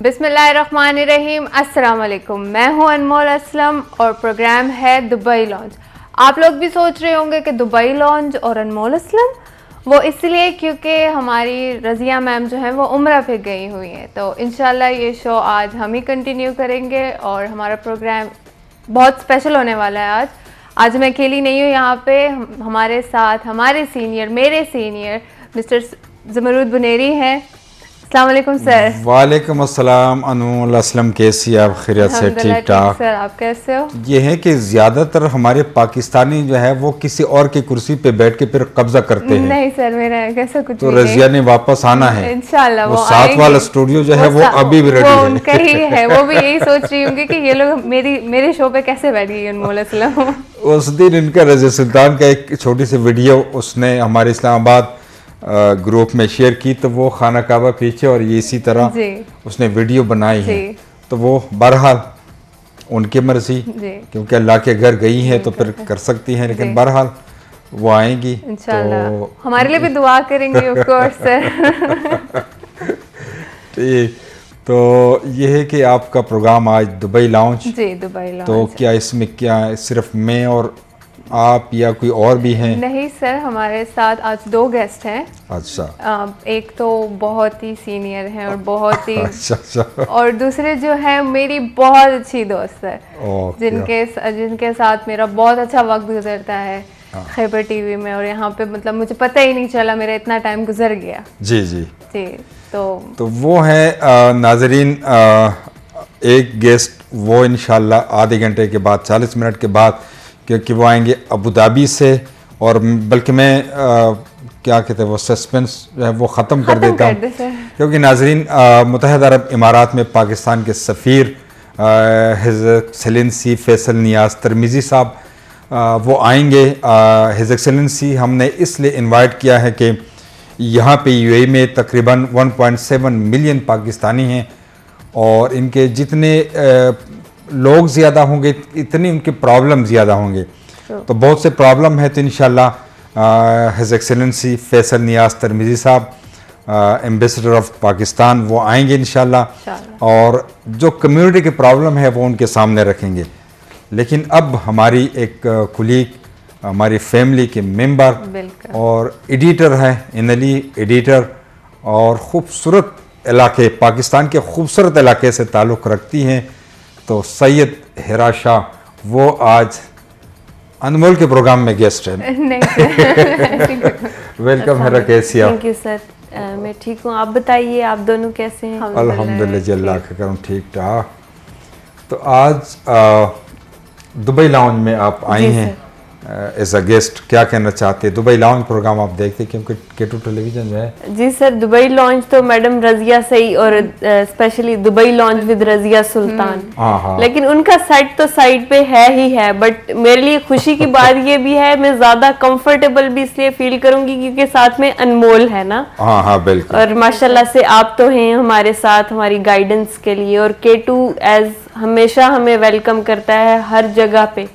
बिस्मिल्लाहिर्रहमानिर्रहीम, अस्सलाम वालेकुम। मैं हूं अनमोल असलम और प्रोग्राम है दुबई लॉन्च। आप लोग भी सोच रहे होंगे कि दुबई लॉन्च और अनमोल असलम, वो इसलिए क्योंकि हमारी रज़िया मैम जो हैं वो उम्रा पे गई हुई हैं। तो इंशाल्लाह ये शो आज हम ही कंटिन्यू करेंगे और हमारा प्रोग्राम बहुत स्पेशल होने वाला है। आज मैं अकेली नहीं हूँ यहाँ पे, हमारे साथ हमारे सीनियर, मेरे सीनियर मिस्टर ज़मरूद बुनेरी हैं। अस्सलाम वालेकुम सर। वालेकुम अस्सलाम अनमोल असलम, कैसी आप? खैरियत से? ठीक ठाक सर, आप कैसे हो? ये है कि ज़्यादातर हमारे पाकिस्तानी जो है वो किसी और की कुर्सी पे बैठ के फिर कब्जा करते हैं। नहीं सर, मेरा कैसा कुछ तो रज़िया ने वापस आना है इंशाल्लाह। वो साथ वाला स्टूडियो जो है वो अभी भी रेडी है। उनका ही है, वो भी यही सोच रही होंगी कि ये लोग मेरे शो पे कैसे बैठ गई अनमोल असलम। उस दिन इनका रज़िया सुल्तान का एक छोटी सी वीडियो उसने हमारे इस्लामाबाद ग्रुप में शेयर की, तो वो खाना काबा पीछे और ये इसी तरह उसने वीडियो बनाई है। तो वो बहरहाल उनकी मर्जी, क्योंकि अल्लाह के घर गई है तो फिर कर सकती हैं, लेकिन बहरहाल वो आएंगी तो हमारे लिए भी दुआ करेंगे ऑफ कोर्स सर। ठीक, तो ये है कि आपका प्रोग्राम आज दुबई लॉन्च। जी, दुबई लॉन्च। तो क्या इसमें क्या सिर्फ मैं और आप या कोई और भी हैं? नहीं सर, हमारे साथ आज 2 गेस्ट हैं। अच्छा। एक तो बहुत ही सीनियर हैं और बहुत ही अच्छा। और दूसरे जो है मेरी बहुत अच्छी दोस्त है, जिनके साथ मेरा बहुत अच्छा वक्त गुजरता है खैबर टीवी में, और यहाँ पे मतलब मुझे पता ही नहीं चला मेरा इतना टाइम गुजर गया। जी जी जी। तो वो है नाजरीन, एक गेस्ट वो इंशाल्लाह आधे घंटे के बाद, 40 मिनट के बाद, क्योंकि वो आएंगे अबू धाबी से। और बल्कि मैं क्या कहते हैं वो सस्पेंस जो है वो ख़त्म कर देता हूँ, क्योंकि नाजरीन मुत्तहिदा अरब इमारात में पाकिस्तान के सफ़ीर हिज़ एक्सेलेंसी फैसल नियाज़ तरमीज़ी साहब वो आएंगे। हिज़ एक्सेलेंसी हमने इसलिए इनवाइट किया है कि यहाँ पे यूएई में तकरीबन 1.7 मिलियन पाकिस्तानी हैं और इनके जितने लोग ज़्यादा होंगे इतनी उनकी प्रॉब्लम ज़्यादा होंगे। तो बहुत से प्रॉब्लम है, तो इंशाल्लाह हिज़ एक्सेलेंसी फैसल नियाज़ तरमीज़ी साहब एम्बेसडर ऑफ पाकिस्तान वो आएंगे इंशाल्लाह, और जो कम्युनिटी की प्रॉब्लम है वो उनके सामने रखेंगे। लेकिन अब हमारी एक कुलीग, हमारी फैमिली के मेंबर और एडिटर है इनली, एडिटर और ख़ूबसूरत इलाके, पाकिस्तान के खूबसूरत इलाके से ताल्लुक़ रखती हैं, तो सैयद हिरा शाह, वो आज अनमोल के प्रोग्राम में गेस्ट है। वेलकम हिरा, कैसी आप? थैंक यू सर, मैं ठीक हूँ। आप बताइए, आप दोनों कैसे हैं? अल्हम्दुलिल्लाह जी, अल्लाह का करम, ठीक ठाक। तो आज दुबई लॉन्च में आप आई हैं एज अ गेस्ट, क्या कहना चाहते हैं? दुबई लॉन्च प्रोग्राम आप देखते हैं क्योंकि K2 टेलीविजन जो है? जी सर, दुबई लॉन्च तो मैडम रज़िया सही और specially Dubai launch with Razia Sultan, लेकिन उनका साइड तो साइड पे है ही है, बट मेरे लिए खुशी की बात ये भी है, मैं ज्यादा कंफर्टेबल भी इसलिए फील करूंगी क्योंकि साथ में अनमोल है ना। हाँ बिल्कुल। और माशाल्लाह से आप तो हैं हमारे साथ हमारी गाइडेंस के लिए, और K2 एज हमेशा हमें वेलकम करता है हर जगह पे,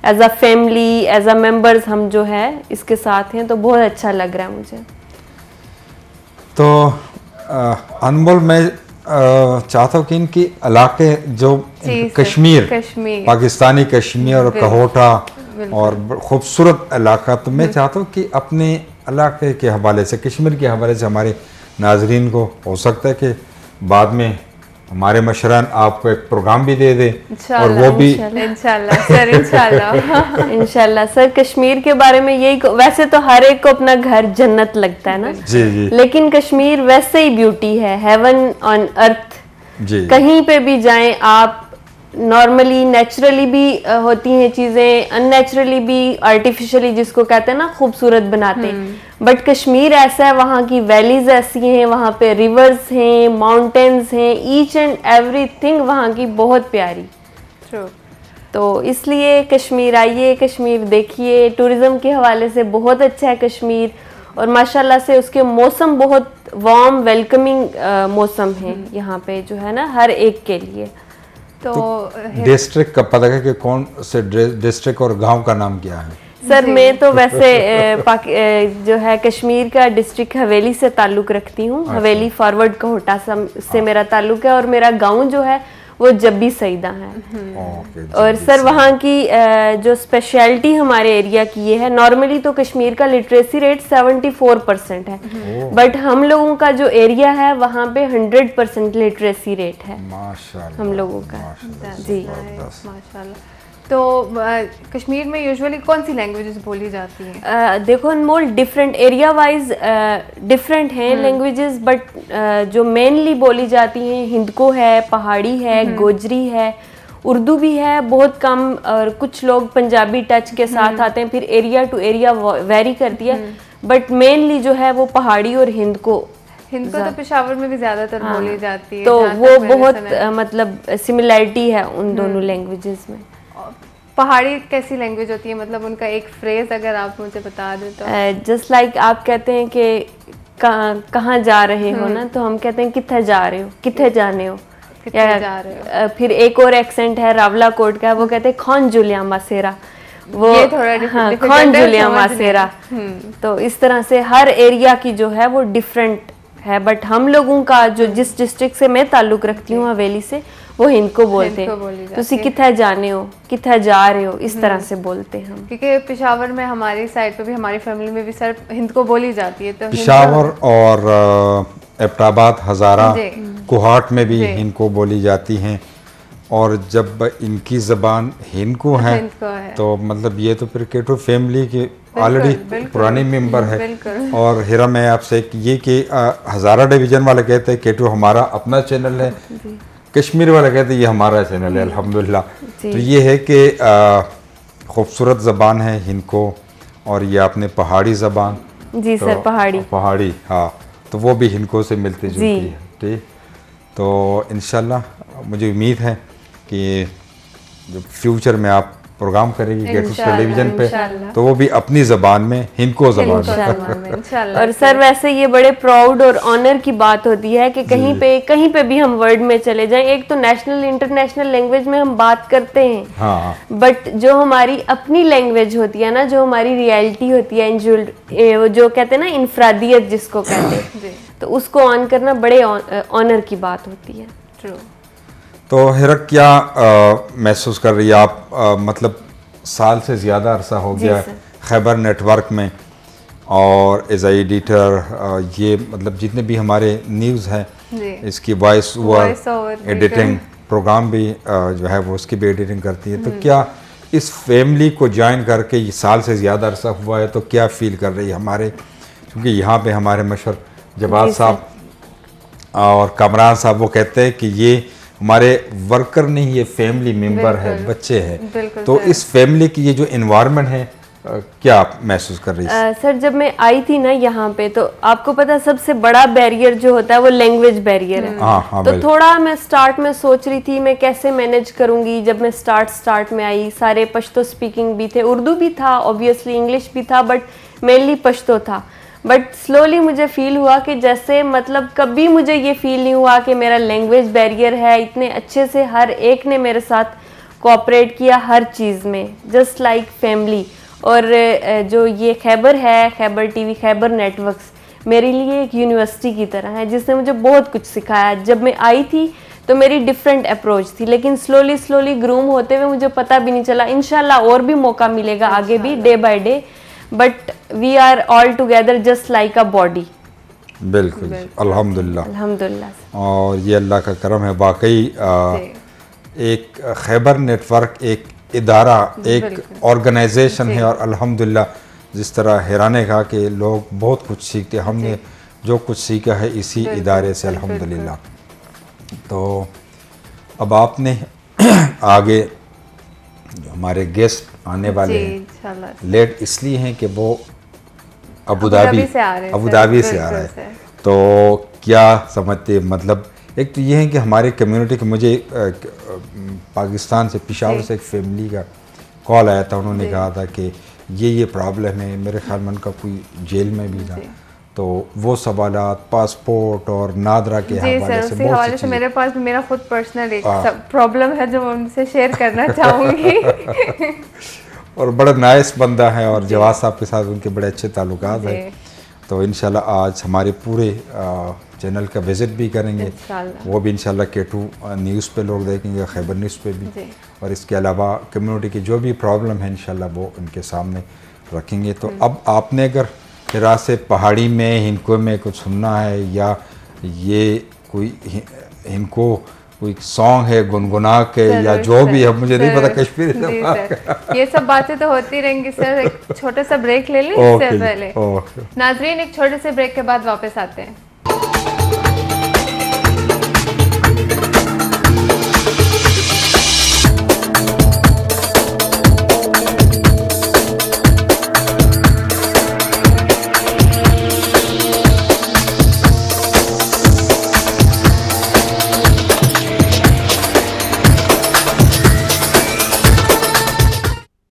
as a family, as a members हम जो है इसके साथ हैं, तो बहुत अच्छा लग रहा है मुझे। तो अनमोल, मैं चाहता हूँ कि इनकी इलाके जो कश्मीर, पाकिस्तानी कश्मीर और कहोटा और खूबसूरत इलाका, तो मैं चाहता हूँ कि अपने इलाके के हवाले से, कश्मीर के हवाले से हमारे नाजरीन को हो सकता है कि बाद में हमारे मशरन आपको एक प्रोग्राम भी दे दे, और वो भी इंशाल्लाह सर, इंशाल्लाह इंशाल्लाह सर। कश्मीर के बारे में यही, वैसे तो हर एक को अपना घर जन्नत लगता है ना जी जी, लेकिन कश्मीर वैसे ही ब्यूटी है, हेवन ऑन अर्थ जी। कहीं पे भी जाएं आप, नॉर्मली नेचुरली भी होती हैं चीज़ें, अननेचुरली भी, आर्टिफिशियली जिसको कहते हैं ना खूबसूरत बनाते हैं, बट कश्मीर ऐसा है, वहाँ की वैलीज ऐसी हैं, वहाँ पे रिवर्स हैं, माउंटेन्स हैं, ईच एंड एवरीथिंग वहाँ की बहुत प्यारी। तो इसलिए कश्मीर आइए, कश्मीर देखिए, टूरिज़्म के हवाले से बहुत अच्छा है कश्मीर, और माशाल्लाह से उसके मौसम बहुत वार्म वेलकमिंग मौसम है यहाँ पे जो है ना हर एक के लिए। तो डिस्ट्रिक्ट का पता है कि कौन से डिस्ट्रिक्ट और गांव का नाम क्या है? सर मैं तो वैसे जो है कश्मीर का डिस्ट्रिक्ट हवेली से ताल्लुक़ रखती हूँ। हवेली फॉरवर्ड कोहटा से मेरा ताल्लुक़ है और मेरा गांव जो है वो जब्बी सईदा है। और सर वहाँ की जो स्पेशलिटी हमारे एरिया की ये है, नॉर्मली तो कश्मीर का लिटरेसी रेट 74% है, बट हम लोगों का जो एरिया है वहाँ पे 100% लिटरेसी रेट है माशाल्लाह हम लोगों का। जी माशाल्लाह। तो कश्मीर में यूजुअली कौन सी लैंग्वेजेस बोली जाती हैं? देखो अनमोल, डिफरेंट एरिया वाइज डिफरेंट हैं लैंग्वेजेस, बट जो मेनली बोली जाती हैं हिंदको है, पहाड़ी है, गोजरी है, उर्दू भी है बहुत कम, और कुछ लोग पंजाबी टच के साथ आते हैं, फिर एरिया टू एरिया वेरी करती है, बट मेनली जो है वो पहाड़ी और हिंदको तो पेशावर में भी ज्यादातर बोली जाती है, तो वो बहुत मतलब सिमिलैरिटी है उन दोनों लैंग्वेजेस में। पहाड़ी कैसी लैंग्वेज होती है, मतलब उनका एक फ्रेज अगर आप मुझे बता दें तो? जस्ट लाइक आप कहते हैं कि कहाँ जा रहे हो ना, तो हम कहते हैं किथे जा रहे हो, किथे जाने हो, किथे जा रहे हो। फिर एक और एक्सेंट है रावला कोट का, वो कहते हैं खौन जुलिया मासेरा, वो ये थोड़ा खौन जुलिया मासेरा। तो इस तरह से हर एरिया की जो है वो डिफरेंट है, बट हम लोगों का जो जिस डिस्ट्रिक्ट से मैं ताल्लुक रखती हूँ हवेली से, वो हिंदको बोलते हैं। तुसी किथे जाने हो, किथे जा रहे हो, इस तरह से बोलते हैं हम। क्योंकि पेशावर में हमारी साइड पे भी, हमारी फैमिली में भी सर हिंदको बोली जाती है, तो पेशावर और एबटाबाद, हज़ारा, कोहाट में भी हिंदको बोली जाती हैं। और जब इनकी ज़बान हिंदको है तो मतलब ये तो फिर केटो फैमिली के ऑलरेडी पुराने मेंबर है। और हिरा मैं आपसे ये कि हज़ारा डिवीज़न वाले कहते हैं केटो हमारा अपना चैनल है, कश्मीर वाले कहते हैं ये हमारा चैनल है अल्हम्दुलिल्लाह। तो ये है कि खूबसूरत ज़बान है हिंदको, और ये आपने पहाड़ी ज़बान। जी तो, सर पहाड़ी हाँ, तो वो भी हिंदको से मिलती जुलती है। ठीक, तो इंशाल्लाह मुझे उम्मीद है कि जो फ्यूचर में आप प्रोग्राम करेगी गेट्स टेलीविजन पे, तो वो भी अपनी ज़बान में, हिंदको ज़बान में। और सर वैसे ये बड़े प्राउड और ऑनर की बात होती है कि कहीं पे भी हम वर्ल्ड में चले जाएं, एक तो नेशनल इंटरनेशनल लैंग्वेज में हम बात करते हैं, हाँ, बट जो हमारी अपनी लैंग्वेज होती है ना, जो हमारी रियलिटी होती है, जो कहते हैं ना इनफरादियत जिसको कहते हैं, तो उसको ऑन करना बड़े ऑनर की बात होती है। ट्रू। तो हिरक क्या महसूस कर रही है आप? मतलब साल से ज़्यादा अरसा हो गया खैबर नेटवर्क में, और एज एडिटर ये मतलब जितने भी हमारे न्यूज़ हैं इसकी वॉइस ओवर एडिटिंग प्रोग्राम भी जो है वो उसकी भी एडिटिंग करती है। तो क्या इस फैमिली को ज्वाइन करके ये साल से ज़्यादा अरसा हुआ है, तो क्या फील कर रही है हमारे, क्योंकि यहाँ पे हमारे मशहूर जवाद साहब और कामरान साहब वो कहते हैं कि ये हमारे वर्कर नहीं, ये फैमिली मेंबर है, बच्चे हैं। तो इस फैमिली की ये जो एनवायरनमेंट है क्या आप महसूस कर रही है? सर जब मैं आई थी ना यहाँ पे, तो आपको पता है सबसे बड़ा बैरियर जो होता है वो लैंग्वेज बैरियर है। हाँ, तो थोड़ा मैं स्टार्ट में सोच रही थी मैं कैसे मैनेज करूंगी। जब मैं स्टार्ट में आई, सारे पश्तो स्पीकिंग भी थे, उर्दू भी था, ऑब्वियसली इंग्लिश भी था, बट मेनली पश्तो था। बट स्लोली मुझे फील हुआ कि जैसे मतलब कभी मुझे ये फील नहीं हुआ कि मेरा लैंग्वेज बैरियर है। इतने अच्छे से हर एक ने मेरे साथ कोऑपरेट किया हर चीज़ में, जस्ट लाइक फैमिली। और जो ये खैबर है, खैबर टीवी, खैबर नेटवर्क्स मेरे लिए एक यूनिवर्सिटी की तरह है, जिसने मुझे बहुत कुछ सिखाया। जब मैं आई थी तो मेरी डिफरेंट अप्रोच थी, लेकिन स्लोली ग्रूम होते हुए मुझे पता भी नहीं चला। इंशाल्लाह और भी मौका मिलेगा आगे भी, day by day, but we are all together just like a body. बिल्कुल, अल्हम्दुलिल्लाह। और ये अल्लाह का करम है वाकई। एक खैबर नेटवर्क एक इदारा, एक ऑर्गेनाइजेशन है, और अल्हम्दुलिल्लाह जिस तरह हैराने कहा कि लोग बहुत कुछ सीखते, हमने जो कुछ सीखा है इसी इदारे से अल्हम्दुलिल्लाह। तो अब आपने आगे जो हमारे गेस्ट आने वाले हैं, लेट इसलिए हैं कि वो अबू धाबी से आ रहा है। तो क्या समझते, मतलब एक तो ये है कि हमारी कम्युनिटी के, मुझे पाकिस्तान से, पेशावर से एक फैमिली का कॉल आया था। उन्होंने कहा था कि ये प्रॉब्लम है, मेरे ख्याल में उनका कोई जेल में भी था, तो वो सवालात पासपोर्ट और नादरा के हवाले से मेरे पास मेरा खुद पर्सनल एक प्रॉब्लम है जो मैं उनसे शेयर करना चाहूँगी। और बड़ा नाइस बंदा है और जवाद साहब के साथ उनके बड़े अच्छे ताल्लुकात हैं। तो इंशाल्लाह आज हमारे पूरे चैनल का विज़िट भी करेंगे, वो भी इंशाल्लाह K2 न्यूज़ पे लोग देखेंगे, खैबर न्यूज़ पे भी, और इसके अलावा कम्युनिटी की जो भी प्रॉब्लम है इंशाल्लाह वो उनके सामने रखेंगे। तो अब आपने अगर फिर से पहाड़ी में हिनको में कुछ सुनना है या ये कोई इनको कोई सॉन्ग है गुनगुना के या जो भी है, मुझे नहीं पता कश्मीरी ये सब बातें तो होती रहेंगी सर। एक छोटा सा ब्रेक ले लें इससे पहले। नाजरीन, एक छोटे से ब्रेक के बाद वापस आते हैं।